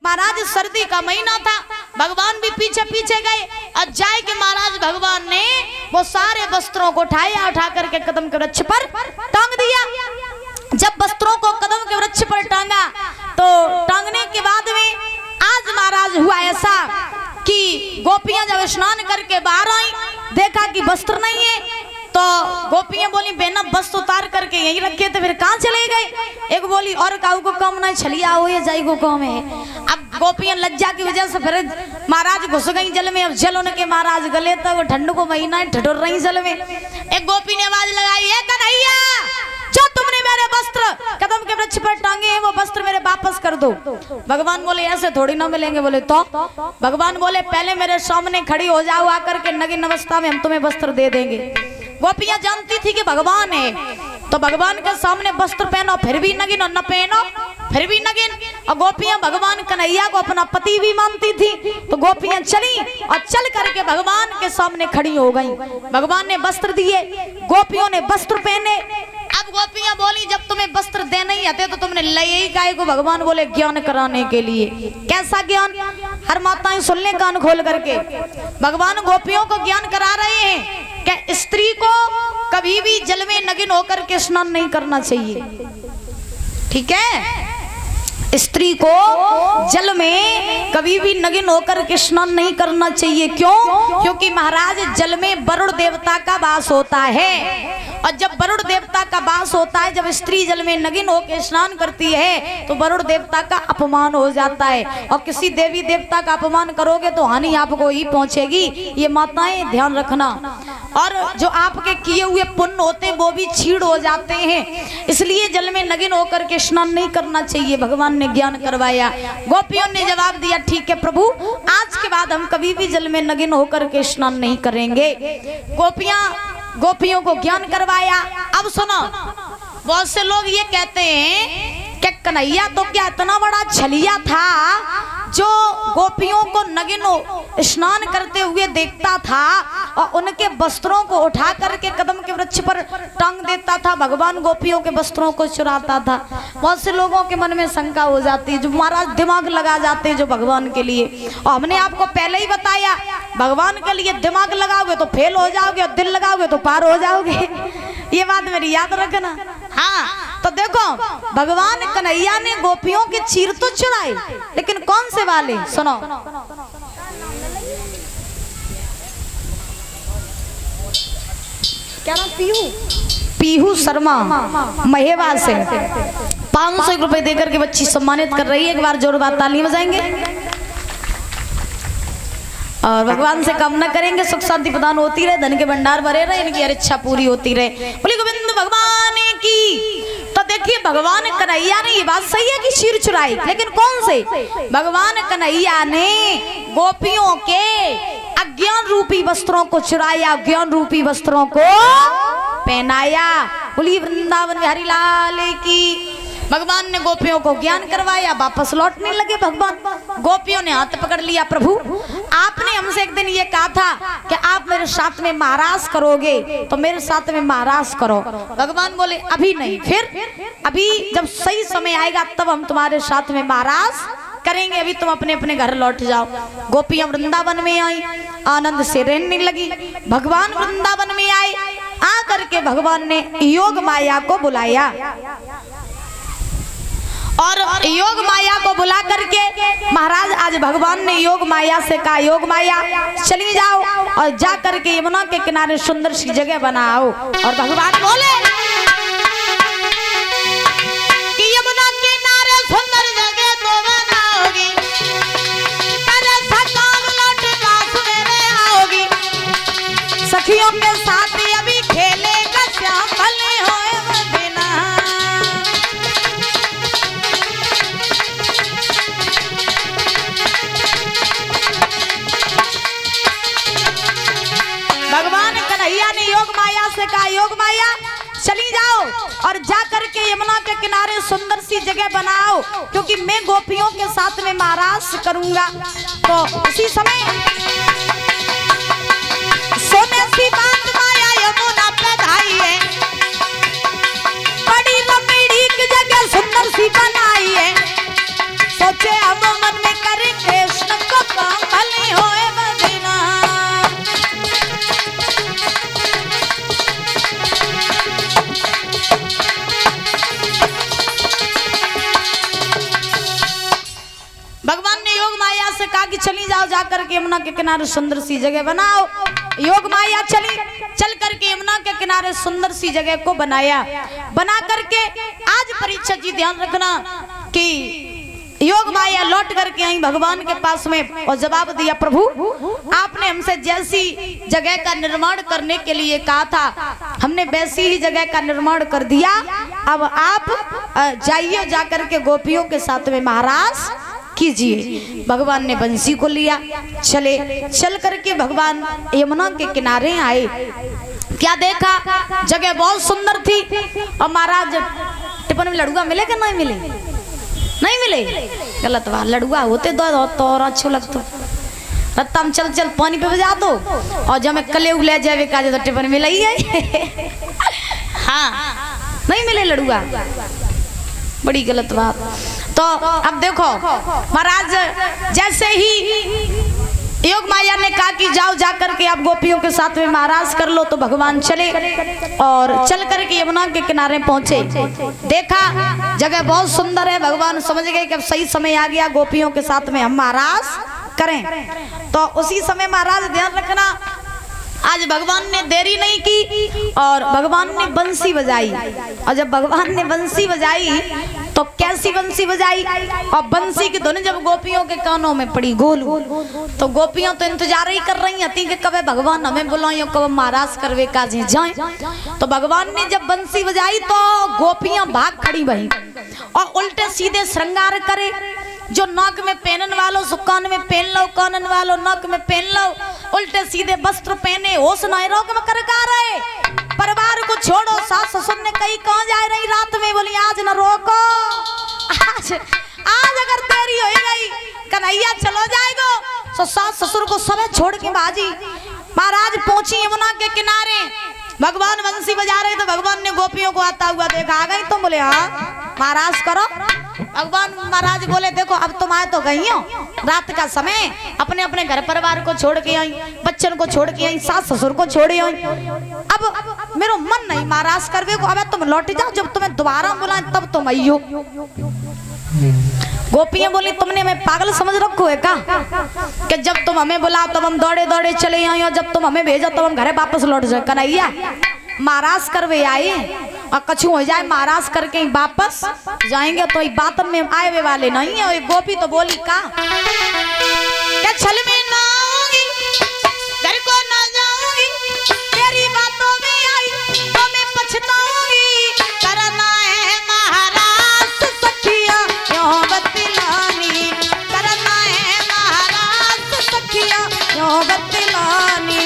महाराज सर्दी का महीना था, भगवान भी पीछे पीछे गए और जाए के महाराज भगवान ने वो सारे वस्त्रों को उठाया, उठा करके कदम के वृक्ष पर टांग दिया। जब वस्त्रों को कदम के वृक्ष पर टांगा तो टांगने के बाद में आज महाराज हुआ ऐसा कि गोपियां जब स्नान करके बाहर आई, देखा कि वस्त्र नहीं है, तो गोपियां बोली बेना वस्त्र उतार करके यही रखे थे, फिर कहाँ चले गए। एक बोली और काऊ को कम नहीं छलिया हो ये जाई को कम है। अब गोपियां लज्जा की वजह से फिर महाराज घुस गई जल में। अब जल उनके महाराज गले तक, ठंड को महीना ठिठुर रही जल में। एक गोपी ने आवाज लगाई, है कन्हैया जो तुमने मेरे वस्त्र कदम के वृक्ष पर टांगे हैं वो वस्त्र मेरे वापस कर दो। भगवान बोले ऐसे थोड़ी ना मिलेंगे। बोले तो भगवान बोले पहले मेरे सामने खड़ी हो जाओ, आकर के नगीन अवस्था में हम तुम्हें वस्त्र दे देंगे। गोपियां जानती थी कि भगवान है, तो भगवान के सामने वस्त्र पहनो फिर भी नगीन और न पहनो फिर भी नगीन। और गोपियां भगवान कन्हैया को अपना पति भी मानती थी, तो गोपियां चली और चल करके भगवान के सामने खड़ी हो गई। भगवान ने वस्त्र दिए, गोपियों ने वस्त्र पहने। अब गोपियां बोली जब तुम्हें वस्त्र देने ही आते तो तुमने ले ही गाय को। भगवान बोले ज्ञान कराने के लिए। कैसा ज्ञान? हर माताएं सुन ले कान खोल करके। भगवान गोपियों को ज्ञान करा रहे हैं कि स्त्री को कभी भी जल में नगिन होकर के स्नान नहीं करना चाहिए। ठीक है, स्त्री को जल में कभी भी नगिन होकर के स्नान नहीं करना चाहिए। क्यों? क्योंकि महाराज जल में वरुण देवता का वास होता है, और जब वरुण देवता का वास होता है, जब स्त्री जल में नगिन होकर स्नान करती है तो वरुण देवता का अपमान हो जाता है। और किसी देवी देवता का अपमान करोगे तो हानि आपको ही पहुंचेगी। ये माताएं ध्यान रखना। और जो आपके किए हुए पुण्य होते हैं वो भी छीड़ हो जाते हैं, इसलिए जल में नगिन होकर के स्नान नहीं करना चाहिए। भगवान ने ज्ञान करवाया। गोपियों ने जवाब दिया ठीक है प्रभु, आज के बाद हम कभी भी जल में नगिन होकर के स्नान नहीं करेंगे। गोपियों को ज्ञान करवाया। अब सुनो, बहुत से लोग ये कहते हैं कि कन्हैया तो क्या इतना बड़ा छलिया था जो गोपियों को नगिन स्नान करते हुए देखता था और उनके वस्त्रों को उठा करके कदम के वृक्ष पर टांग देता था, भगवान गोपियों के वस्त्रों को चुराता था। बहुत से लोगों के मन में शंका हो जाती है, जो महाराज दिमाग लगा जाते हैं जो भगवान के लिए। और हमने आपको पहले ही बताया, भगवान के लिए दिमाग लगाओगे तो फेल हो जाओगे और दिल लगाओगे तो पार हो जाओगे। ये बात मेरी याद रखना। हाँ, तो देखो भगवान कन्हैया ने गोपियों के चीर तो चुराए, लेकिन कौन से वाले? सुनो, क्या नाम? पीहू शर्मा महेवा से 500 रुपए देकर के बच्ची सम्मानित कर रही है। एक बार जोरदार ताली बजाएंगे और भगवान से कामना करेंगे सुख शांति प्रदान होती रहे, धन के भंडार भरे रहे, इनकी हर इच्छा पूरी होती रहे। बोली गोविंद भगवान की। तो देखिए भगवान कन्हैया ने, ये बात सही है कि चीर चुराई, लेकिन कौन से? भगवान कन्हैया ने गोपियों के अज्ञान रूपी वस्त्रों को चुराया, ज्ञान रूपी वस्त्रों को पहनाया। बोली वृंदावन बिहारी लाल की। भगवान ने गोपियों को ज्ञान करवाया, वापस लौटने लगे भगवान। गोपियों ने हाथ पकड़ लिया, प्रभु आपने हमसे एक दिन ये कहा था कि आप मेरे साथ में महाराज करोगे, तो मेरे साथ में महाराज करो। भगवान बोले अभी नहीं, फिर अभी जब सही समय आएगा तब हम तुम्हारे साथ में महाराज करेंगे, अभी तुम अपने अपने घर लौट जाओ। गोपियां वृंदावन में आई, आनंद से रहने लगी। भगवान वृंदावन में आए, आकर के भगवान ने योग माया को बुलाया, और योग माया को बुला करके महाराज आज भगवान ने योग माया से कहा, योग माया चली जाओ और जा करके यमुना के किनारे सुंदर सी जगह बनाओ। और भगवान बोले कि यमुना के किनारे सुंदर जगह तो बनाओगी, आओगी सखियों के साथ अभी खेलेगा श्याम भले होए मदीना। भगवान कन्हैया ने योग माया से कहा, योग माया चली जाओ और जा करके यमुना के किनारे सुंदर सी जगह बनाओ, क्योंकि मैं गोपियों के साथ में महाराज करूंगा। तो उसी समय सोने सी बात माया यमुना पे धाई है, बड़ी लंबी की जगह सुंदर सी बनाई है। सोचे अब मन में भगवान ने योग माया से कहा कि चली जाओ, जाकर के यमुना के किनारे सुंदर सी जगह बनाओ। योग माया चल करके यमुना के किनारे सुंदर सी जगह को बनाया। बना करके आज परीक्षित जी ध्यान रखना कि योग माया लौट करके आई भगवान के पास में और जवाब दिया, प्रभु आपने हमसे जैसी जगह का निर्माण करने के लिए कहा था, हमने वैसी ही जगह का निर्माण कर दिया। अब आप जाइए, जाकर के गोपियों के साथ में महाराज कीजिए। भगवान ने बंसी को लिया, चल करके भगवान यमुना के किनारे आए। क्या देखा, जगह बहुत सुंदर थी। और महाराज टिपन में लड़ुआ मिले कि नहीं मिले? नहीं मिले, गलत बात। लड़ुआ होते तो और अच्छो लगतो। रत्ता में चल पानी पे बजा दो और जब मैं कले उले जावे काजे तो टिपन मिला ही है। हाँ, नहीं मिले लड़ुआ, बड़ी गलत बात। तो अब देखो महाराज जैसे ही योग माया ने कहा कि जाओ, जाकर के आप गोपियों के साथ में महाराज कर लो, तो भगवान चले और चल करके यमुना के किनारे पहुंचे। देखा जगह बहुत सुंदर है। भगवान समझ गए कि अब सही समय आ गया, गोपियों के साथ में हम महाराज करें। तो उसी समय महाराज ध्यान रखना, आज भगवान ने देरी नहीं की और भगवान ने बंसी बजाई। और जब भगवान ने बंसी बजाई तो कैसी बंसी बजाई, और बंसी की धुन जब गोपियों के कानों में पड़ी गोलू, तो गोपियां तो इंतजार ही कर रही थी कि कब भगवान हमें बुलाएं, कब महाराज करवे काजे जाएं। तो भगवान ने जब बंसी बजाई तो गोपियां भाग खड़ी भई और उल्टे सीधे श्रृंगार करे। जो नाक में पहनन वालों सो कान में पहन लो, कानन वालों नाक में पहन लो, उल्टे सीधे वस्त्र पहने, होश नहीं रोक में कर रहे। परिवार को छोड़ो, सास ससुर ने कहीं कहाँ जा रही रात में, बोली आज न रोको, आज अगर देरी हो गई कन्हैया चलो जाएगा। तो सास ससुर को सब छोड़ के बाजी महाराज पहुंची यमुना के किनारे। भगवान बंसी बजा रहे तो भगवान ने गोपियों को आता हुआ देखा। आ गई तुम? बोले हाँ महाराज करो। भगवान महाराज बोले देखो अब तुम आए तो गई हो, रात का समय, अपने अपने घर परिवार को छोड़ के आई, बच्चन को छोड़ के आई, सास ससुर को छोड़े आई। अब मेरा मन नहीं महाराज करवे को, अब तुम लौट जाओ, जब तुम्हें दोबारा बुलाए तब तुम आइयो। गोपियां बोली तुमने हमें पागल समझ रखो है का, कि जब तुम हमें बुलाओ तब हम दौड़े दौड़े चले आए और जब तुम हमें भेजो तब हम घरे वापस लौट जाए। कन्हैया महाराज करवे आए और कछु हो जाए महाराज करके ही वापस जाएंगे तो बात में आए वे वाले नहीं है। गोपी तो बोली का क्या छल में ना आऊंगी, घर को ना जाऊंगी, तेरी बातों में आई तो मैं पछताऊंगी। करना है महाराज सखिया यों बतलानी, करना है महाराज सखिया यों बतलानी।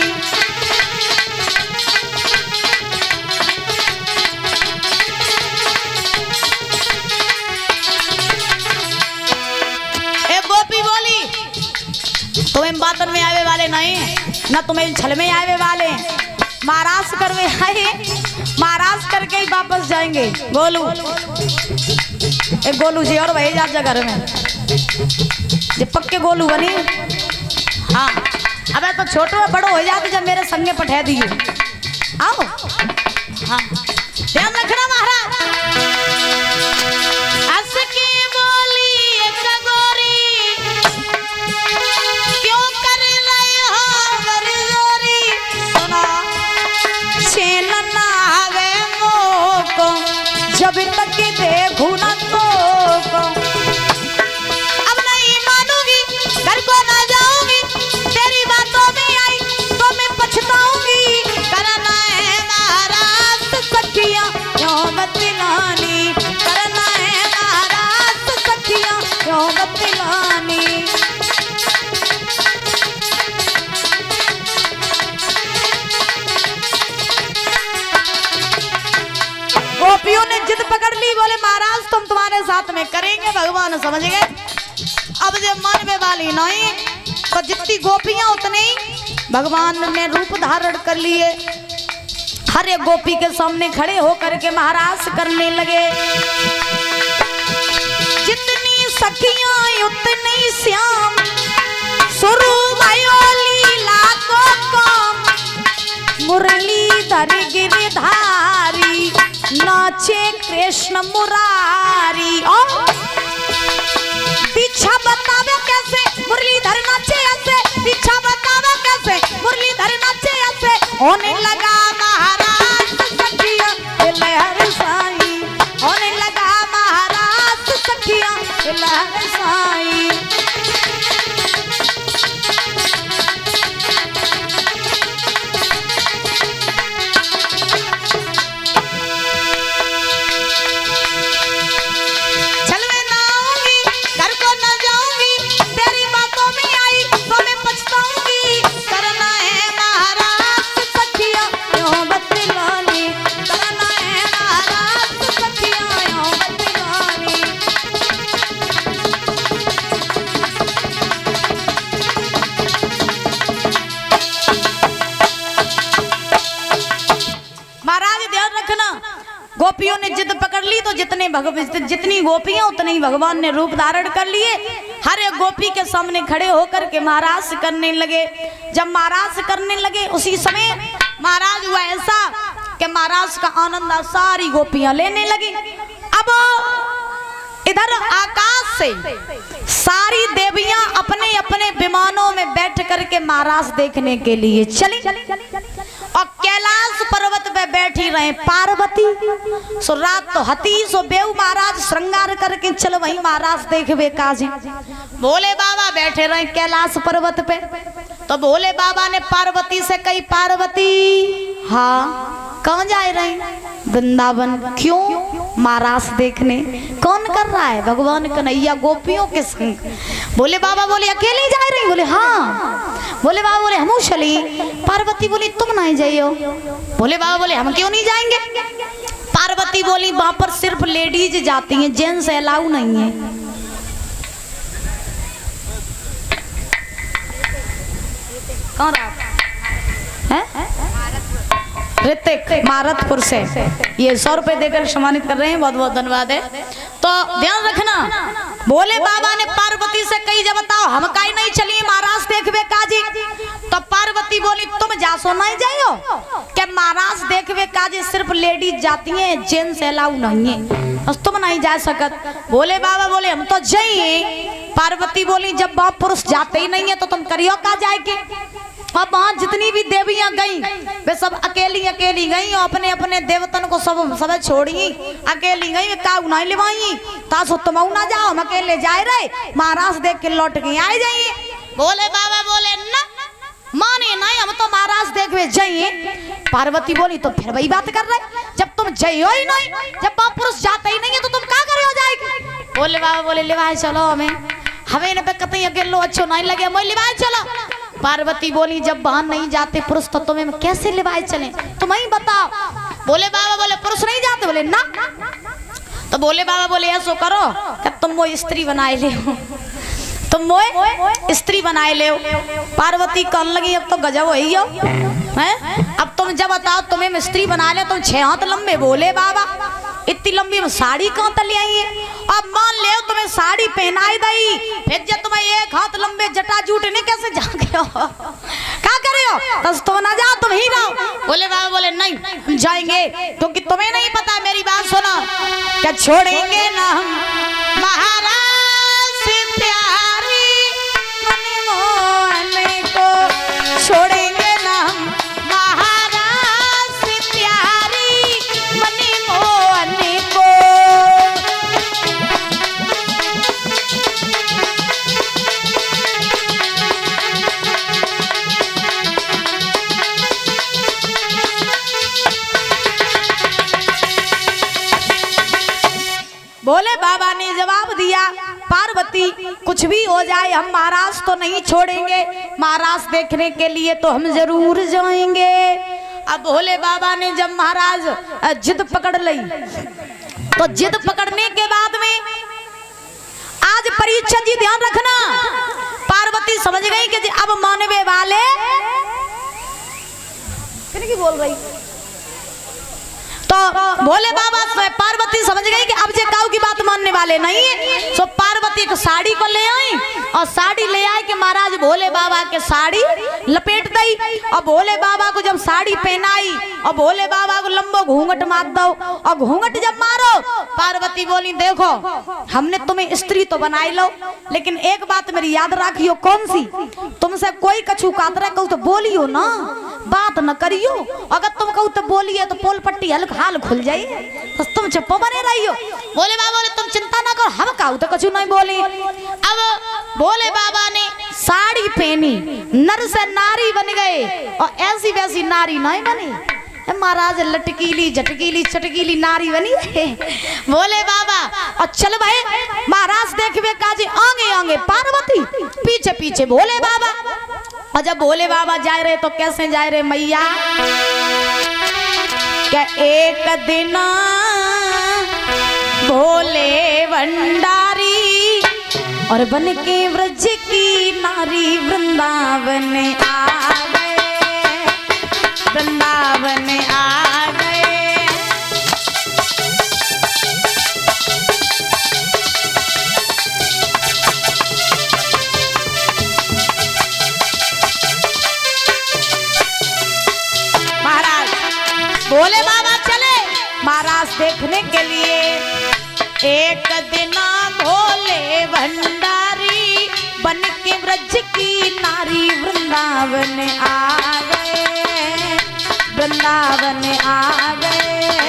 तुम्हें बातन में आवे वाले नहीं, न तुम्हें छल में आवे वाले, महाराज करवे आए, महाराज करके ही वापस जाएंगे। गोलू एक गोलू जी और वही जा घर में जो पक्के गोलू बनी। हाँ अब तो छोटो बड़ो हो जाते जब मेरे संगे पठा दिए। आओ हाँ ध्यान रखना महाराज। जब तक देखूं ना तो अब नहीं मानूंगी, घर को ना जाऊंगी, तेरी बातों में आई तो मैं पछताऊंगी। करना है महाराज सखिया यों बतलानी, करना है महाराज सखिया यों बतलानी। गोपियों ने जिद पकड़ ली, बोले महाराज तुम तुम्हारे साथ में करेंगे। भगवान समझ गए अब जब मन में वाली नहीं तो जितनी गोपियां उतने भगवान ने रूप धारण कर लिए। हर एक गोपी के सामने खड़े होकर के महाराज करने लगे। जितनी सखियां उतनी श्याम, शुरू भयो लीला को काम, मुरलीधर गिरधारी नाचे कृष्ण मुरारी। पीछा बतावे होने लगा महाराज सखिया लहर साई, होने लगा महाराज सखिया लहर साई। गोपियों ने जिद पकड़ ली तो जितनी गोपियां उतने ही भगवान ने रूप धारण कर लिए। हर एक गोपी के सामने खड़े होकर के महाराज करने लगे। जब महाराज करने लगे उसी समय महाराज हुआ ऐसा कि महाराज का आनंद सारी गोपियां लेने लगी। अब इधर आकाश से सारी देवियां अपने अपने विमानों में बैठ करके महाराज देखने के लिए चली और कैलाश पर्वत पे बैठी रहे पार्वती। सो रात तो हती सो बेऊ महाराज श्रृंगार करके चलो वही महाराज देखबे काजी। भोले बाबा बैठे रहे कैलाश पर्वत पे। तो भोले बाबा ने पार्वती से कही, पार्वती हाँ कहाँ जा रहे? वृंदावन। क्यों? महाराज देखने। कौन कर रहा है? भगवान कन्हैया गोपियों के संग। भोले बाबा बोले अकेले जा रही? बोले हाँ। भोले बाबा बोले हम चली। पार्वती बोली तुम नहीं जाइयो। भोले बाबा बोले हम क्यों नहीं जाएंगे? पार्वती बोली वहां पर सिर्फ लेडीज जाती हैं, जेंट्स अलाउ नहीं है। कौन है? ऋतिक मारतपुर से ये 100 रुपए देकर सम्मानित कर रहे हैं, बहुत बहुत धन्यवाद है। तो ध्यान रखना, भोले बाबा ने पार्वती से कही जब बताओ हम काई नहीं चलिए महाराज देखबे काजी। तो पार्वती बोली तुम जासो नहीं जाइयो क्या? महाराज देखबे काजी सिर्फ लेडीज जाती हैं, जेंट्स अलाउ नहीं है, बस तुम नहीं जा सकत। भोले बाबा बोले हम तो जाइए। पार्वती बोली जब बाप पुरुष जाते ही नहीं है तो तुम करियो का जाएगी? अब वहां जितनी भी देवियां गई वे सब अकेली अकेली गई और अपने अपने देवतन को सब छोड़ी अकेली गई। काऊ नहीं लिवाई तासो तुम ना जाओ, हम अकेले जाए रहे महाराज देख के लौट के आए जाइए। भोले बाबा बोले ना माने नहीं, हम तो महाराज देखवे जाइए। पार्वती बोली तो फिर वही बात कर रहे, जब तुम जाइयो ही नहीं, जब बाप पुरुष जाते ही नहीं है तो तुम क्या करे हो जाएगी? भोले बाबा बोले लिवाए चलो हमें न पे कतई अकेलो अच्छो नहीं लगे, मैं लिवाए चलो। पार्वती बोली जब वहां नहीं जाते पुरुष तो तुम्हें कैसे लिवाए चले, तुम ही बताओ। भोले बाबा बोले पुरुष नहीं जाते? बोले ना। तो भोले बाबा बोले ऐसो करो कि तुम वो स्त्री बनाए ले, तुम वो स्त्री बनाए ले। पार्वती कहने लगी अब तो गजब ही हो है, अब तुम जब बताओ तुम्हें स्त्री बना ले, तुम 6 हाथ लंबे। भोले बाबा इतनी लंबी में साड़ी कहाँ तक ले आई है? अब मान ले तुम्हें साड़ी पहनाई दई, फिर जब तुम्हें 1 हाथ लंबे जटा जूटने कैसे जागे हो? क्या करे हो? बस तुम ना जाओ, तुम ही रहो। भोले बाबा बोले नहीं हम जाएंगे, क्योंकि तुम्हें नहीं पता, मेरी बात सुनो, क्या छोड़ेंगे ना हम महाराज से प्यारी मनमोहन को, छोड़ेंगे ना हम महाराज से प्यारी मनमोहन को। भोले बाबा ने जवाब दिया पार्वती कुछ भी हो जाए हम महाराज तो नहीं छोड़ेंगे, महाराज देखने के लिए तो हम जरूर जाएंगे। अब भोले बाबा ने जब महाराज जिद पकड़ ली तो जिद पकड़ने के बाद में आज परीक्षा जी ध्यान रखना, पार्वती समझ गई कि अब मानवे वाले की बोल रही, तो भोले बाबा पार्वती समझ गई कि अब जे काऊ की बात मानने वाले नहीं है। तो पार्वती एक साड़ी को ले आई और साड़ी ले आई कि महाराज भोले बाबा के साड़ी लपेट दी और भोले बाबा को जब साड़ी पहनाई और भोले बाबा को लंबो घूंघट मार दो और घूंघट जब मारो, पार्वती बोली देखो हमने तुम्हें स्त्री तो बनाई लो, लेकिन एक बात मेरी याद रखियो, कौन सी? तुमसे कोई कछु कातरा कहू तो बोलियो ना, बात न करियो, अगर तुम कहू तो बोलिए तो पोल पट्टी हाल खुल जाइए, तो तुम चुप बने रहियो। भोले बाबा बोले तुम चिंता ना करो, हम कहू तो कुछ नहीं बोली। अब भोले बाबा ने साड़ी पहनी, नर से नारी बन गए, और ऐसी वैसी नारी नहीं बनी महाराज, लटकीली झटकीली चटकीली नारी बनी भोले बाबा। और चल भाई महाराज देखिए काजी आगे आगे पार्वती, पीछे पीछे भोले बाबा। और जब भोले बाबा जा रहे तो कैसे जा रहे मैया, क्या एक दिन भोले भंडारी और बन के व्रज की नारी वृंदावन आ गए, वृंदावन आ गए। महाराज भोले बाबा चले महाराज देखने के लिए। एक दिन भोले भंडारी बन के व्रज की नारी वृंदावन आ गए, वृंदावन आ गए।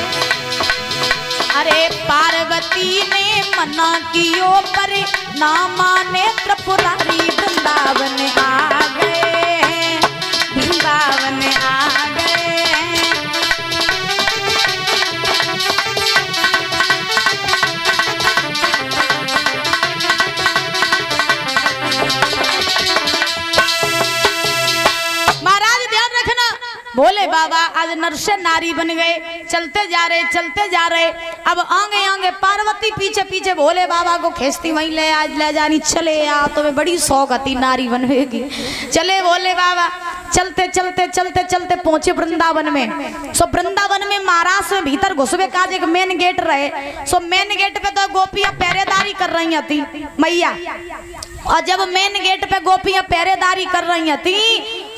अरे पार्वती ने मना कियो पर ना माने त्रिपुरारी, वृंदावन आ गए, वृंदावन आ गए। भोले बाबा आज नर से नारी बन गए, चलते जा रहे। अब आगे आगे पार्वती पीछे पीछे भोले बाबा को खींचती, वहीं ले जानी, चले आ तुम्हें बड़ी शौक आती नारी बनवेगी। चले भोले बाबा, चलते पहुंचे वृंदावन में। सो वृंदावन में महाराज से भीतर घुसबे काज एक मेन गेट रहे। सो मेन गेट पे तो गोपियां पहरेदारी कर रही थी मैया। और जब मेन गेट पे गोपियां पहरेदारी कर रही थी,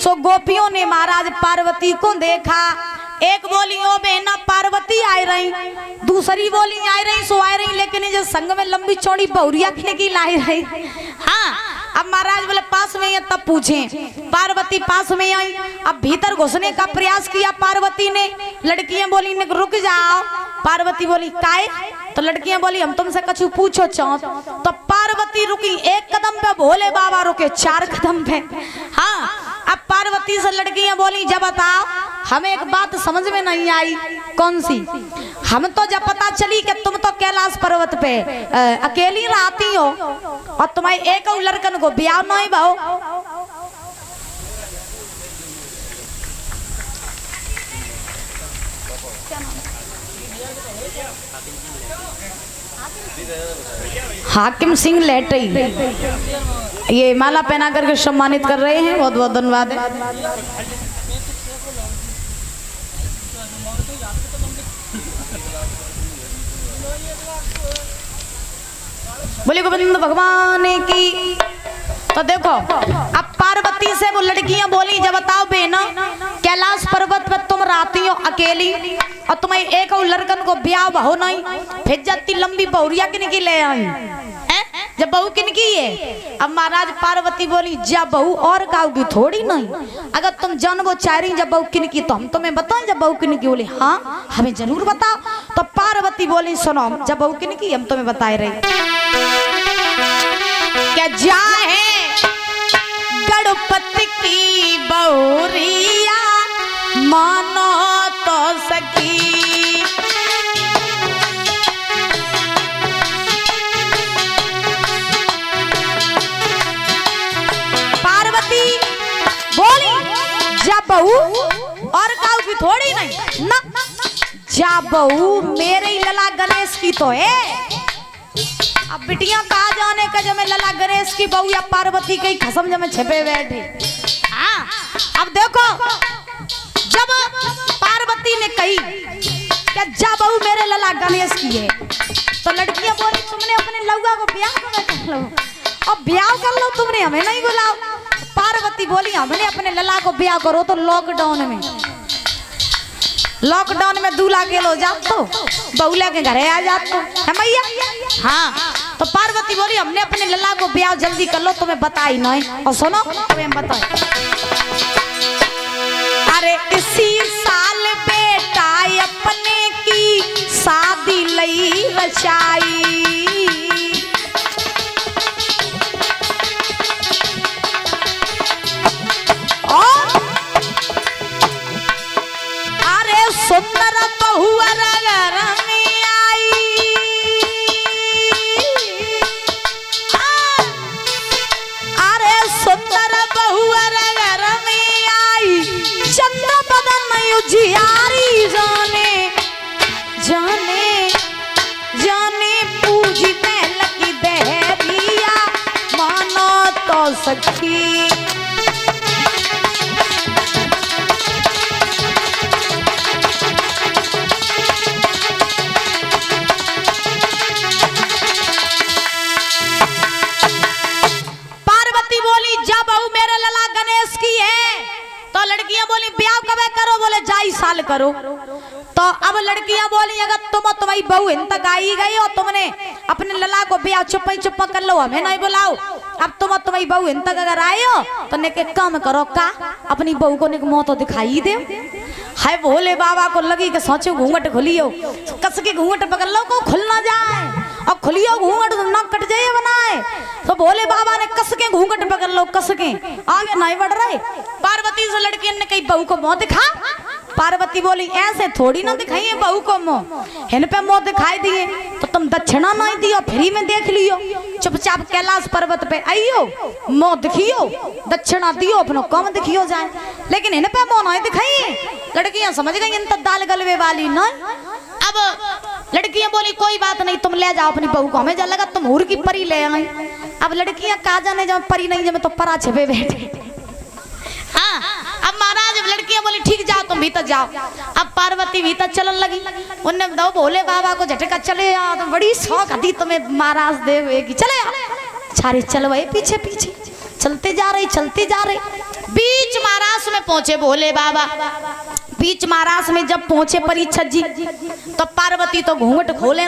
सो गोपियों ने महाराज पार्वती को देखा। एक बोली ओ बहना पार्वती आ रही, दूसरी बोली आ रही सो आ रही, लेकिन जो संग में लंबी चौड़ी बहुरिया की लाई रही। हाँ अब महाराज बोले पास में है, तब पूछे पार्वती पास में आई। अब भीतर घुसने का प्रयास किया पार्वती ने, लड़कियां बोली ने रुक जाओ। पार्वती बोली काहे, तो लड़कियां बोली हम तुमसे कुछ पूछो चाहो। तो पार्वती रुकी एक कदम पे, भोले बाबा रुके 4 कदम पे। हाँ अब पार्वती से लड़कियां बोली जब बताओ, हमें एक बात समझ में नहीं आई। कौन सी? हम तो जब पता चली कि तुम तो कैलाश पर्वत पे अकेली रहती हो और तुम्हारे एक और लड़कन को ब्याह नहीं भाव। हाकिम सिंह लेटई ये माला पहना करके सम्मानित कर रहे हैं, बहुत बहुत धन्यवाद है। बोले गोविंद भगवान की। तो देखो अब पार्वती से वो लड़कियां बोली जब बताओ बेना, कैलाश पर्वत पर तुम रहती हो अकेली और तुम्हें एक और लड़कन को ब्याह हो नहीं, फिर जाती लंबी बहुरिया किनकी ले आई है, जब बहू किनकी है। अब महाराज पार्वती बोली जब बहू और गाओगी थोड़ी नहीं, अगर तुम जानबो चाह रही जब बहू किनकी तो हम तुम्हें बताएं जब बहू किनकी। बोली हाँ हमें जरूर बताओ। तो पार्वती बोली सुनो जब बहू किनकी हम तुम्हें बताए रहे। क्या जाए गणपति की बहुरिया मानो तो सखी, पार्वती बोली जब बहू और काऊ की थोड़ी नहीं ना, जब बहू मेरे लला गणेश की तो है। अब बिटिया कहा जाने का जब मैं लला गणेश की बहू या पार्वती के खसम जब मैं छिपे बैठे। हाँ अब देखो जब पार्वती ने कही क्या जा बहू मेरे लला गणेश की है, तो लड़कियां बोली तुमने अपने लौआ को ब्याह कर लो और ब्याह कर लो, तुमने हमें नहीं बुलाओ। पार्वती बोली हमने अपने लला को ब्याह करो तो लॉकडाउन में दूल्हा के लो जाओ तो बहुला के घरे आ जाते है मैया। हाँ तो पार्वती बोली हमने अपने लला को ब्याह जल्दी कर लो, तुम्हें बताई नहीं। और सुनो तुम्हें बताए, अरे बचाई। अरे सुंदर बहुअर घर में आई, अरे सुंदर बहुअर घर में आई, चंद्र बदन उजियारी जाने जाने जाने पूजी महल की दहरिया मानो तो सखी। पार्वती बोली जब बहू मेरे लला गणेश की है तो लड़कियां बोली ब्याह कब करो, बोले जाई साल करो। तो अब लड़कियां बोली अगर तुम्हारी बहू इन तक आई गई और तुमने अपने लला को ब्याह चुप्पा चुप्पा कर लो, हमें नहीं बुलाओ। अब तुम्हारी बहू इन तक अगर आए हो तो ने के काम करो का अपनी बहू को निक मुंह तो दिखाई दे। हाय भोले बाबा को लगी कि सोचो घूंघट खुलियो, कस के घूंघट पकड़ लो को खुल ना जाए, और खुलियो घूंघट तो ना कट जाए बनाए। तो भोले बाबा ने कस के घूंघट पकड़ लो, कस के आगे नहीं बढ़ रहे। पार्वती से लड़की ने कही बहू को मुंह दिखा। पार्वती बोली ऐसे थोड़ी ना दिखाइए बहू को मुंह, इन पे मुंह दिखाई दिए तो तुम दक्षिणा नहीं दियो, फ्री में देख लियो। चुपचाप कैलाश पर्वत पे आइयो, मुंह दिखियो, दक्षिणा दियो, अपनो कम दिखियो जाए, लेकिन इन पे मुंह नहीं दिखाइए। लड़कियां समझ गई इन तक दाल गलवे वाली नहीं। अब लड़कियां बोली कोई बात नहीं, तुम ले जाओ अपनी बहू को, हमें जा लगा तुम हूर की परी ले आई। अब लड़कियां कहा जाने जब परी नहीं जब तो परा छपे बैठे। हाँ, अब महाराज लड़कियां बोली ठीक जाओ तुम भीतर जाओ। अब पार्वती भीतर चलन लगी, उनने दो भोले बाबा को झटका चले आओ, तो बड़ी शौक आती तुम्हें महाराज देवेगी, चले सारे चल वही पीछे पीछे चलते जा रहे। बीच महाराज में पहुंचे भोले बाबा। बीच महाराज में जब पहुंचे परीक्षित जी तो पार्वती तो घूंघट खोले